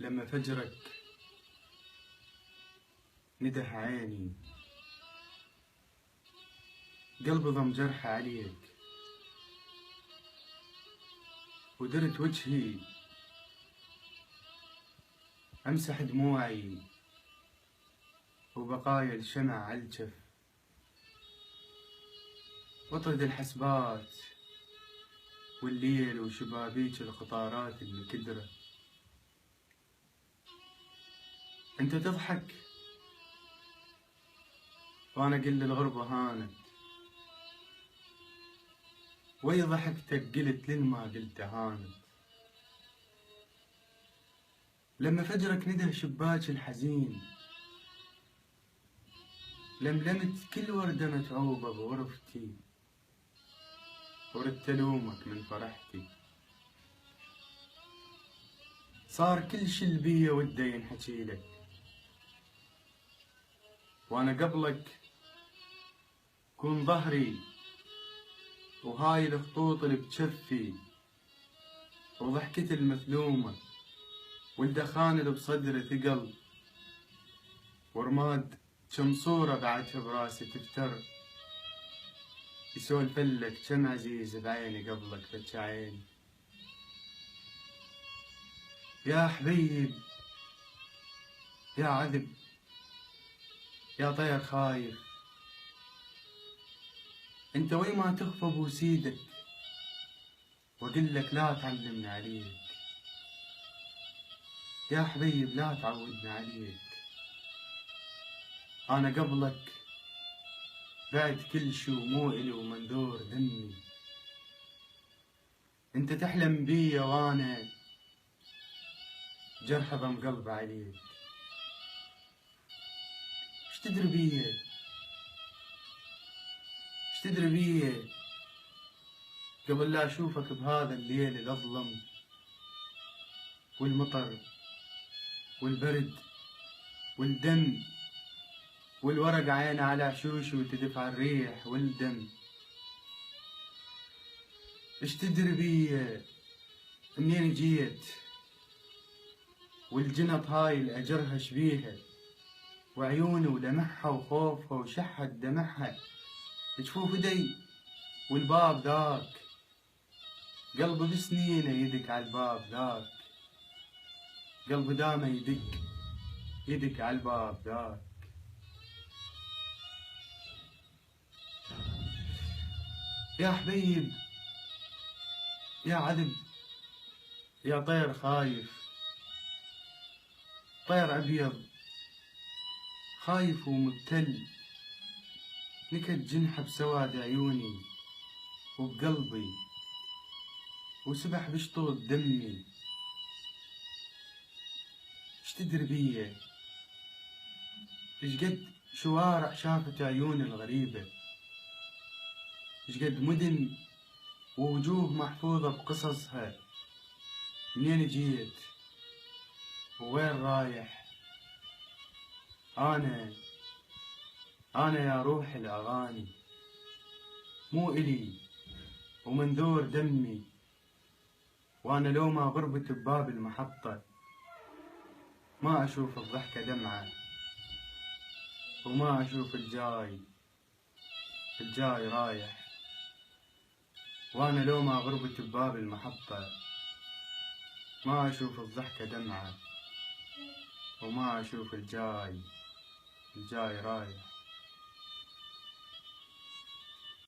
لما فجرك نده عيني، قلبي ضم جرح عليك، ودرت وجهي أمسح دموعي وبقايا الشمع عالجف، واطرد الحسبات والليل وشبابيك القطارات المكدرة. انت تضحك وانا قل الغربة هانت، ويا ضحكتك قلت لن ما قلت هانت. لما فجرك نده شباك الحزين، لملمت كل وردة متعوبة بغرفتي، وردت ألومك من فرحتي. صار كل شي البيا وده ينحكيلك، وانا قبلك كون ظهري وهاي الخطوط اللي بجفي، وضحكتي المثلومة والدخان اللي بصدري ثقل، ورماد كم صورة بعدها براسي تفتر، يسولفلك كم عزيز بعيني قبلك فتش عيني. يا حبيب يا عذب يا طير خايف، انت وي ما تخفى بوسيدك واقلك لا تعلمني عليك. يا حبيب لا تعودني عليك، انا قبلك بعد كل شي ومو إلي ومنذور دمي. انت تحلم بيا وانا جرح ضم قلبي عليك. اش تدري بيا اش تدري بيا قبل لا اشوفك بهذا الليل الاظلم، والمطر والبرد والدم، والورق عينه على عشوشي وتدفع الريح والدم. اش تدري بيا منين جيت، والجنط هاي الأجرها شبيها، وعيوني ولمحها وخوفها وشحة دمعها، جفوف دي والباب ذاك، قلبي بسنينه يدق على الباب ذاك، قلبي دامه يدق على الباب ذاك. يا حبيب يا عذب يا طير خايف، طير أبيض خايف ومبتل، نكت جنحه بسواد عيوني وبقلبي، وسبح بشطوط دمي. اش تدري بيا اش قد شوارع شافت عيوني الغريبة، اش قد مدن ووجوه محفوظة بقصصها. منين جيت ووين رايح، أنا يا روح الأغاني، مو إلي ومنذور دمي. وأنا لو ما غربت بباب المحطة، ما أشوف الضحكة دمعة، وما أشوف الجاي رايح. وأنا لو ما غربت بباب المحطة، ما أشوف الضحكة دمعة، وما أشوف الجاي رايح.